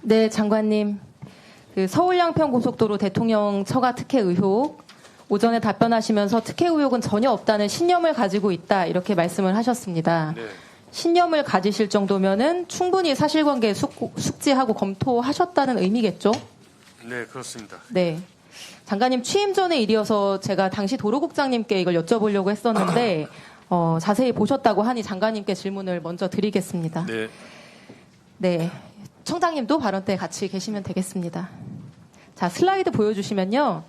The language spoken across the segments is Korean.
네, 장관님. 그 서울 양평 고속도로 대통령 처가 특혜 의혹 오전에 답변하시면서 특혜 의혹은 전혀 없다는 신념을 가지고 있다 이렇게 말씀을 하셨습니다. 네. 신념을 가지실 정도면은 충분히 사실관계 숙지하고 검토하셨다는 의미겠죠? 네, 그렇습니다. 네. 장관님 취임 전의 일이어서 제가 당시 도로국장님께 이걸 여쭤보려고 했었는데 자세히 보셨다고 하니 장관님께 질문을 먼저 드리겠습니다. 네. 네. 청장님도 발언 때 같이 계시면 되겠습니다. 자, 슬라이드 보여주시면요.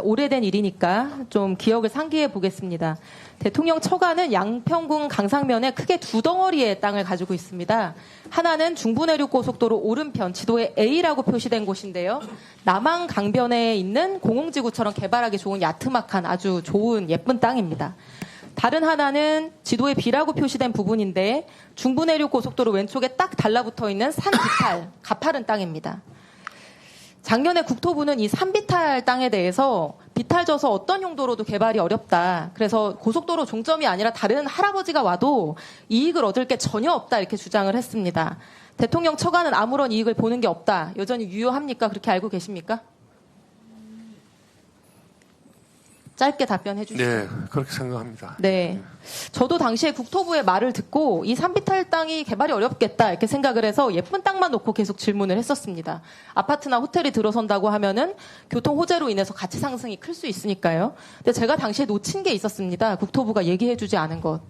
오래된 일이니까 좀 기억을 상기해 보겠습니다. 대통령 처가는 양평군 강상면에 크게 두 덩어리의 땅을 가지고 있습니다. 하나는 중부내륙고속도로 오른편 지도에 A라고 표시된 곳인데요. 남한 강변에 있는 공흥지구처럼 개발하기 좋은 야트막한 아주 좋은 예쁜 땅입니다. 다른 하나는 지도에 B라고 표시된 부분인데 중부내륙고속도로 왼쪽에 딱 달라붙어 있는 산비탈, 가파른 땅입니다. 작년에 국토부는 이 산비탈 땅에 대해서 비탈져서 어떤 용도로도 개발이 어렵다. 그래서 고속도로 종점이 아니라 다른 할아버지가 와도 이익을 얻을 게 전혀 없다 이렇게 주장을 했습니다. 대통령 처가는 아무런 이익을 보는 게 없다. 여전히 유효합니까? 그렇게 알고 계십니까? 짧게 답변해 주시죠. 네, 그렇게 생각합니다. 네. 저도 당시에 국토부의 말을 듣고 이 산비탈 땅이 개발이 어렵겠다 이렇게 생각을 해서 예쁜 땅만 놓고 계속 질문을 했었습니다. 아파트나 호텔이 들어선다고 하면은 교통 호재로 인해서 가치 상승이 클 수 있으니까요. 근데 제가 당시에 놓친 게 있었습니다. 국토부가 얘기해 주지 않은 것.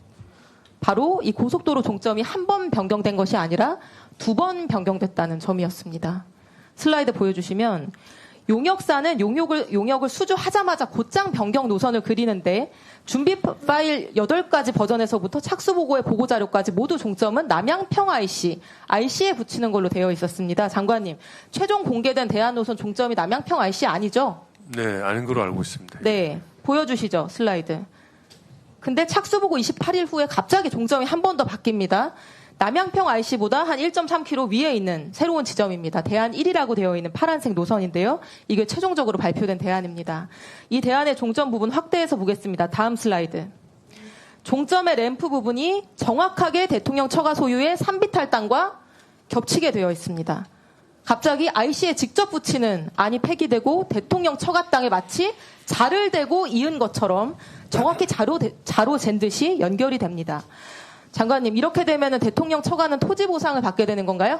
바로 이 고속도로 종점이 한 번 변경된 것이 아니라 두 번 변경됐다는 점이었습니다. 슬라이드 보여주시면 용역사는 용역을 수주하자마자 곧장 변경 노선을 그리는데 준비 파일 8가지 버전에서부터 착수보고의 보고자료까지 모두 종점은 남양평 IC에 붙이는 걸로 되어 있었습니다. 장관님, 최종 공개된 대안 노선 종점이 남양평 IC 아니죠? 네, 아닌 걸로 알고 있습니다. 네, 보여주시죠, 슬라이드. 근데 착수보고 28일 후에 갑자기 종점이 한 번 더 바뀝니다. 남양평 IC보다 한 1.3km 위에 있는 새로운 지점입니다. 대안 1이라고 되어 있는 파란색 노선인데요. 이게 최종적으로 발표된 대안입니다. 이 대안의 종점 부분 확대해서 보겠습니다. 다음 슬라이드. 종점의 램프 부분이 정확하게 대통령 처가 소유의 산비탈 땅과 겹치게 되어 있습니다. 갑자기 IC에 직접 붙이는 안이 폐기되고 대통령 처가 땅에 마치 자를 대고 이은 것처럼 정확히 자로 잰 듯이 연결이 됩니다. 장관님, 이렇게 되면 대통령 처가는 토지 보상을 받게 되는 건가요?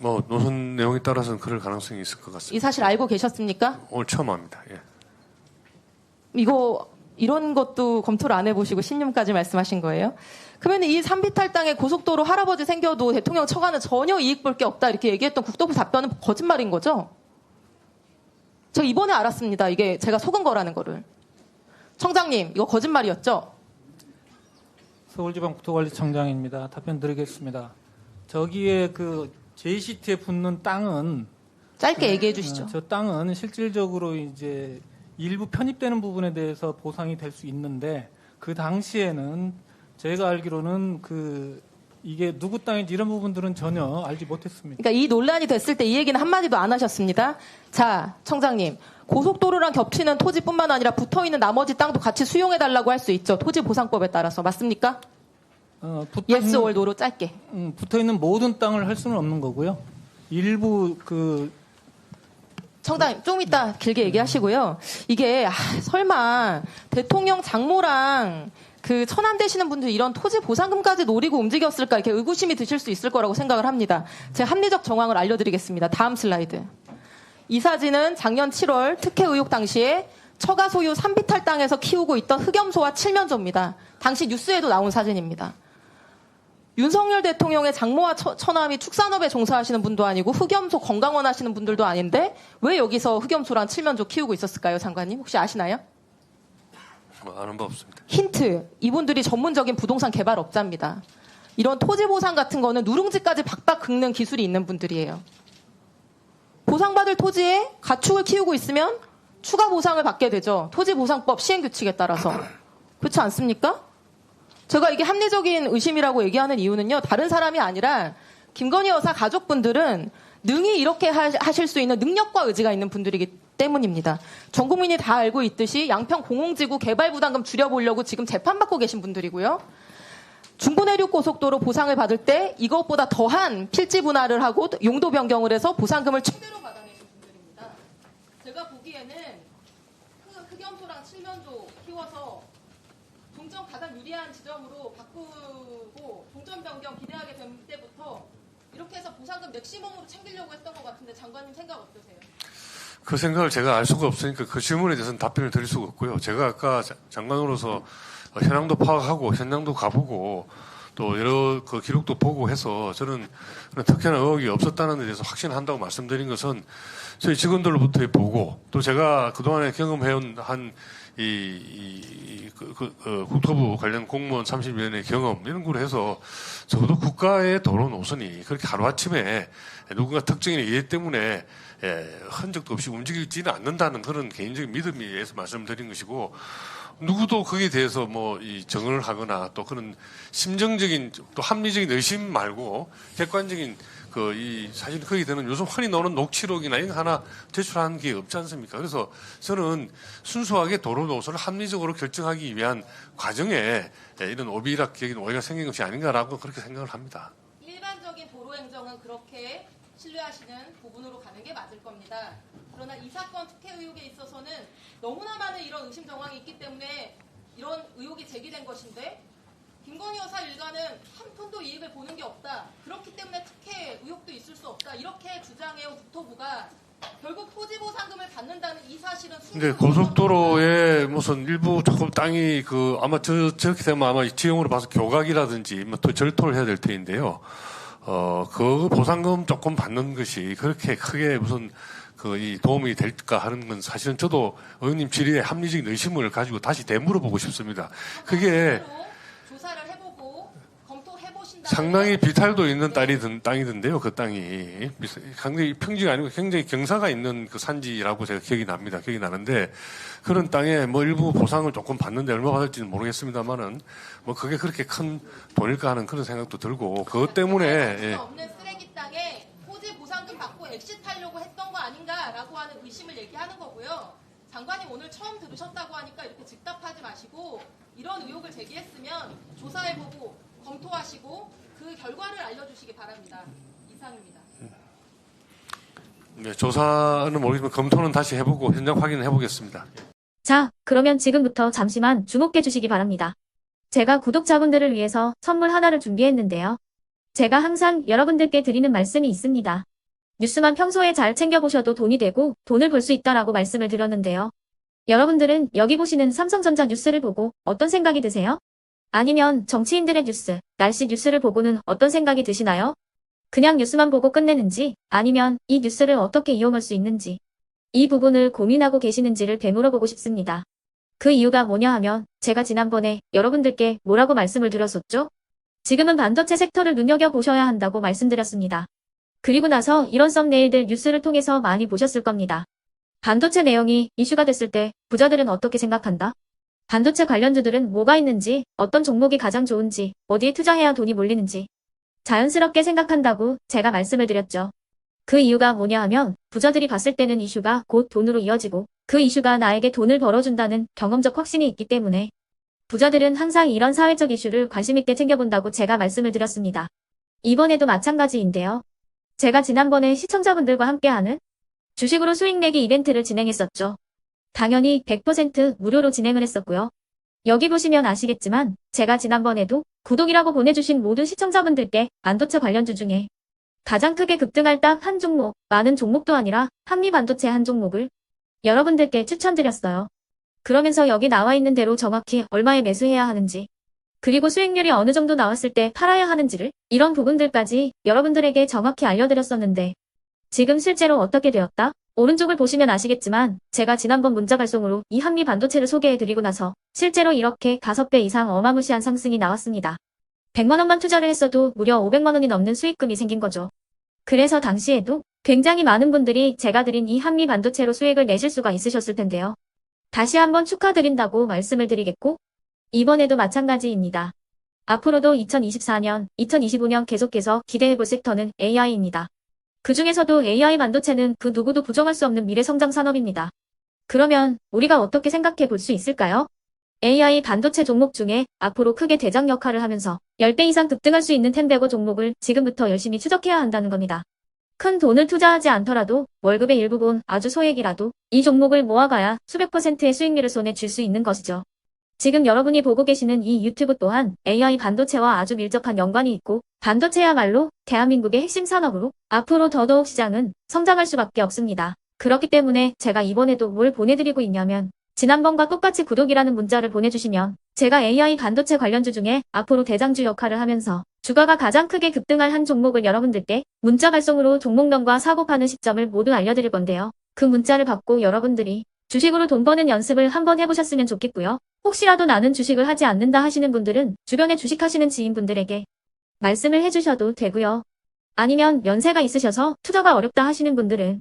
노선 내용에 따라서는 그럴 가능성이 있을 것 같습니다. 이 사실 알고 계셨습니까? 오늘 처음 합니다. 예. 이런 것도 검토를 안 해보시고 신념까지 말씀하신 거예요? 그러면 이 산비탈 땅에 고속도로 할아버지 생겨도 대통령 처가는 전혀 이익 볼 게 없다 이렇게 얘기했던 국토부 답변은 거짓말인 거죠? 저 이번에 알았습니다. 이게 제가 속은 거라는 거를. 청장님, 이거 거짓말이었죠? 서울지방국토관리청장입니다. 답변 드리겠습니다. 저기에 그 JCT에 붙는 땅은 짧게 얘기해 주시죠. 저 땅은 실질적으로 이제 일부 편입되는 부분에 대해서 보상이 될 수 있는데 그 당시에는 제가 알기로는 이게 누구 땅인지 이런 부분들은 전혀 알지 못했습니다. 그러니까 이 논란이 됐을 때 이 얘기는 한마디도 안 하셨습니다. 자, 청장님. 고속도로랑 겹치는 토지뿐만 아니라 붙어있는 나머지 땅도 같이 수용해달라고 할 수 있죠. 토지보상법에 따라서. 맞습니까? yes or no로 짧게. 붙어있는 모든 땅을 할 수는 없는 거고요. 일부 청장님, 좀 이따 길게 얘기하시고요. 이게 설마 대통령 장모랑 천안 되시는 분들 이런 토지 보상금까지 노리고 움직였을까 이렇게 의구심이 드실 수 있을 거라고 생각을 합니다. 제가 합리적 정황을 알려드리겠습니다. 다음 슬라이드. 이 사진은 작년 7월 특혜 의혹 당시에 처가 소유 산비탈 땅에서 키우고 있던 흑염소와 칠면조입니다. 당시 뉴스에도 나온 사진입니다. 윤석열 대통령의 장모와 처남이 축산업에 종사하시는 분도 아니고 흑염소 건강원 하시는 분들도 아닌데 왜 여기서 흑염소랑 칠면조 키우고 있었을까요, 장관님? 혹시 아시나요? 아는 바 없습니다. 힌트. 이분들이 전문적인 부동산 개발업자입니다. 이런 토지 보상 같은 거는 누룽지까지 박박 긁는 기술이 있는 분들이에요. 보상받을 토지에 가축을 키우고 있으면 추가 보상을 받게 되죠. 토지보상법 시행규칙에 따라서. 그렇지 않습니까? 제가 이게 합리적인 의심이라고 얘기하는 이유는요. 다른 사람이 아니라 김건희 여사 가족분들은 능히 이렇게 하실 수 있는 능력과 의지가 있는 분들이기 때문입니다. 전 국민이 다 알고 있듯이 양평 공흥지구 개발 부담금 줄여보려고 지금 재판받고 계신 분들이고요. 중부내륙고속도로 보상을 받을 때 이것보다 더한 필지 분할을 하고 용도 변경을 해서 보상금을 최대로 받아내신 분들입니다. 제가 보기에는 흑염소랑 칠면조 키워서 종전 가장 유리한 지점으로 바꾸고 종전 변경 기대하게 된 때부터 이렇게 해서 보상금 맥시멈으로 챙기려고 했던 것 같은데 장관님 생각 어떠세요? 그 생각을 제가 알 수가 없으니까 그 질문에 대해서는 답변을 드릴 수가 없고요. 제가 아까 장관으로서 현황도 파악하고 현장도 가보고 또 여러 그 기록도 보고 해서 저는 특혜나 의혹이 없었다는 데 대해서 확신한다고 말씀드린 것은 저희 직원들로부터 보고 또 제가 그동안에 경험해온 국토부 관련 공무원 30여 년의 경험 이런 걸 해서 적어도 국가의 도로 노선이 그렇게 하루아침에 누군가 특정인의 이해 때문에 흔적도 없이 움직이지는 않는다는 그런 개인적인 믿음에 의해서 말씀드린 것이고 누구도 거기에 대해서 이 정언을 하거나 또 그런 심정적인 또 합리적인 의심 말고 객관적인 사실 거기 되는 요즘 흔히 나오는 녹취록이나 이런 거 하나 제출하는 게 없지 않습니까? 그래서 저는 순수하게 도로 노선을 합리적으로 결정하기 위한 과정에 이런 오비락적인 오해가 생긴 것이 아닌가라고 그렇게 생각을 합니다. 일반적인 도로 행정은 그렇게 신뢰하시는 부분으로 가는 게 맞을 겁니다. 그러나 이 사건 특혜 의혹에 있어서는 너무나 많은 이런 의심 정황이 있기 때문에 이런 의혹이 제기된 것인데 김건희 여사 일가는 한 푼도 이익을 보는 게 없다. 그렇기 때문에 특혜 의혹도 있을 수 없다. 이렇게 주장해온 국토부가 결국 토지보상금을 받는다는 이 사실은 근데 고속도로에 무슨 일부 조금 땅이 아마 저렇게 되면 아마 지형으로 봐서 교각이라든지 또 절토를 해야 될 테인데요. 그 보상금 조금 받는 것이 그렇게 크게 무슨 이 도움이 될까 하는 건 사실은 저도 의원님 질의에 합리적인 의심을 가지고 다시 되물어보고 싶습니다. 그게 조사를 해보고 검토해보신다. 상당히 비탈도 있는 땅이던데요. 그 땅이 상당히 평지가 아니고 굉장히 경사가 있는 그 산지라고 제가 기억이 나는데 그런 땅에 일부 보상을 조금 받는데 얼마 받을지는 모르겠습니다만은 그게 그렇게 큰 돈일까 하는 그런 생각도 들고 그것 때문에 없는 쓰레기 땅에 토지 보상금 받고 엑시트하려고 했던 거 아닌가라고 하는 의심을 얘기하는 거고요. 장관님 오늘 처음 들으셨다고 하니까 이렇게 즉답하지 마시고 이런 의혹을 제기했으면 조사해보고 검토하시고 그 결과를 알려주시기 바랍니다. 이상입니다. 네, 조사는 모르겠지만 검토는 다시 해보고 현장 확인을 해보겠습니다. 자, 그러면 지금부터 잠시만 주목해 주시기 바랍니다. 제가 구독자분들을 위해서 선물 하나를 준비했는데요. 제가 항상 여러분들께 드리는 말씀이 있습니다. 뉴스만 평소에 잘 챙겨보셔도 돈이 되고 돈을 벌 수 있다라고 말씀을 드렸는데요. 여러분들은 여기 보시는 삼성전자 뉴스를 보고 어떤 생각이 드세요? 아니면 정치인들의 뉴스, 날씨 뉴스를 보고는 어떤 생각이 드시나요? 그냥 뉴스만 보고 끝내는지 아니면 이 뉴스를 어떻게 이용할 수 있는지 이 부분을 고민하고 계시는지를 되물어보고 싶습니다. 그 이유가 뭐냐 하면 제가 지난번에 여러분들께 뭐라고 말씀을 드렸었죠? 지금은 반도체 섹터를 눈여겨보셔야 한다고 말씀드렸습니다. 그리고 나서 이런 썸네일들 뉴스를 통해서 많이 보셨을 겁니다. 반도체 내용이 이슈가 됐을 때 부자들은 어떻게 생각한다? 반도체 관련주들은 뭐가 있는지, 어떤 종목이 가장 좋은지, 어디에 투자해야 돈이 몰리는지 자연스럽게 생각한다고 제가 말씀을 드렸죠. 그 이유가 뭐냐 하면 부자들이 봤을 때는 이슈가 곧 돈으로 이어지고 그 이슈가 나에게 돈을 벌어준다는 경험적 확신이 있기 때문에 부자들은 항상 이런 사회적 이슈를 관심 있게 챙겨본다고 제가 말씀을 드렸습니다. 이번에도 마찬가지인데요. 제가 지난번에 시청자분들과 함께하는 주식으로 수익 내기 이벤트를 진행했었죠. 당연히 100% 무료로 진행을 했었고요. 여기 보시면 아시겠지만 제가 지난번에도 구독이라고 보내주신 모든 시청자분들께 반도체 관련주 중에 가장 크게 급등할 딱 한 종목, 많은 종목도 아니라 한미반도체 한 종목을 여러분들께 추천드렸어요. 그러면서 여기 나와 있는 대로 정확히 얼마에 매수해야 하는지 그리고 수익률이 어느 정도 나왔을 때 팔아야 하는지를 이런 부분들까지 여러분들에게 정확히 알려드렸었는데 지금 실제로 어떻게 되었다? 오른쪽을 보시면 아시겠지만 제가 지난번 문자 발송으로 이 한미 반도체를 소개해드리고 나서 실제로 이렇게 5배 이상 어마무시한 상승이 나왔습니다. 100만 원만 투자를 했어도 무려 500만 원이 넘는 수익금이 생긴 거죠. 그래서 당시에도 굉장히 많은 분들이 제가 드린 이 한미 반도체로 수익을 내실 수가 있으셨을 텐데요. 다시 한번 축하드린다고 말씀을 드리겠고 이번에도 마찬가지입니다. 앞으로도 2024년, 2025년 계속해서 기대해볼 섹터는 AI입니다. 그 중에서도 AI 반도체는 그 누구도 부정할 수 없는 미래 성장 산업입니다. 그러면 우리가 어떻게 생각해 볼 수 있을까요? AI 반도체 종목 중에 앞으로 크게 대장 역할을 하면서 10배 이상 급등할 수 있는 텐베고 종목을 지금부터 열심히 추적해야 한다는 겁니다. 큰 돈을 투자하지 않더라도 월급의 일부분 아주 소액이라도 이 종목을 모아가야 수백 %의 수익률을 손에 쥘 수 있는 것이죠. 지금 여러분이 보고 계시는 이 유튜브 또한 AI 반도체와 아주 밀접한 연관이 있고 반도체야말로 대한민국의 핵심 산업으로 앞으로 더더욱 시장은 성장할 수밖에 없습니다. 그렇기 때문에 제가 이번에도 뭘 보내드리고 있냐면 지난번과 똑같이 구독이라는 문자를 보내주시면 제가 AI 반도체 관련주 중에 앞으로 대장주 역할을 하면서 주가가 가장 크게 급등할 한 종목을 여러분들께 문자 발송으로 종목명과 사고 파는 시점을 모두 알려드릴 건데요. 그 문자를 받고 여러분들이 주식으로 돈 버는 연습을 한번 해보셨으면 좋겠고요. 혹시라도 나는 주식을 하지 않는다 하시는 분들은 주변에 주식하시는 지인분들에게 말씀을 해주셔도 되고요. 아니면 연세가 있으셔서 투자가 어렵다 하시는 분들은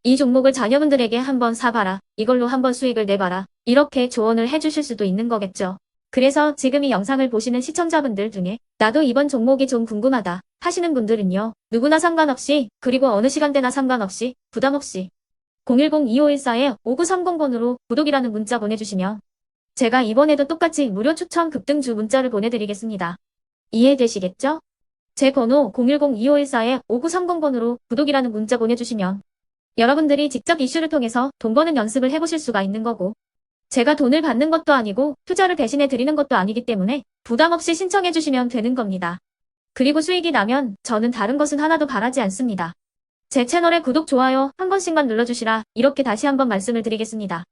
이 종목을 자녀분들에게 한번 사봐라. 이걸로 한번 수익을 내봐라. 이렇게 조언을 해주실 수도 있는 거겠죠. 그래서 지금 이 영상을 보시는 시청자분들 중에 나도 이번 종목이 좀 궁금하다 하시는 분들은요. 누구나 상관없이 그리고 어느 시간대나 상관없이 부담 없이 010-2514-5930번으로 구독이라는 문자 보내주시면 제가 이번에도 똑같이 무료 추천 급등주 문자를 보내드리겠습니다. 이해되시겠죠? 제 번호 010-2514-5930번으로 구독이라는 문자 보내주시면 여러분들이 직접 이슈를 통해서 돈 버는 연습을 해보실 수가 있는 거고 제가 돈을 받는 것도 아니고 투자를 대신해 드리는 것도 아니기 때문에 부담 없이 신청해 주시면 되는 겁니다. 그리고 수익이 나면 저는 다른 것은 하나도 바라지 않습니다. 제 채널에 구독, 좋아요 한 번씩만 눌러주시라 이렇게 다시 한번 말씀을 드리겠습니다.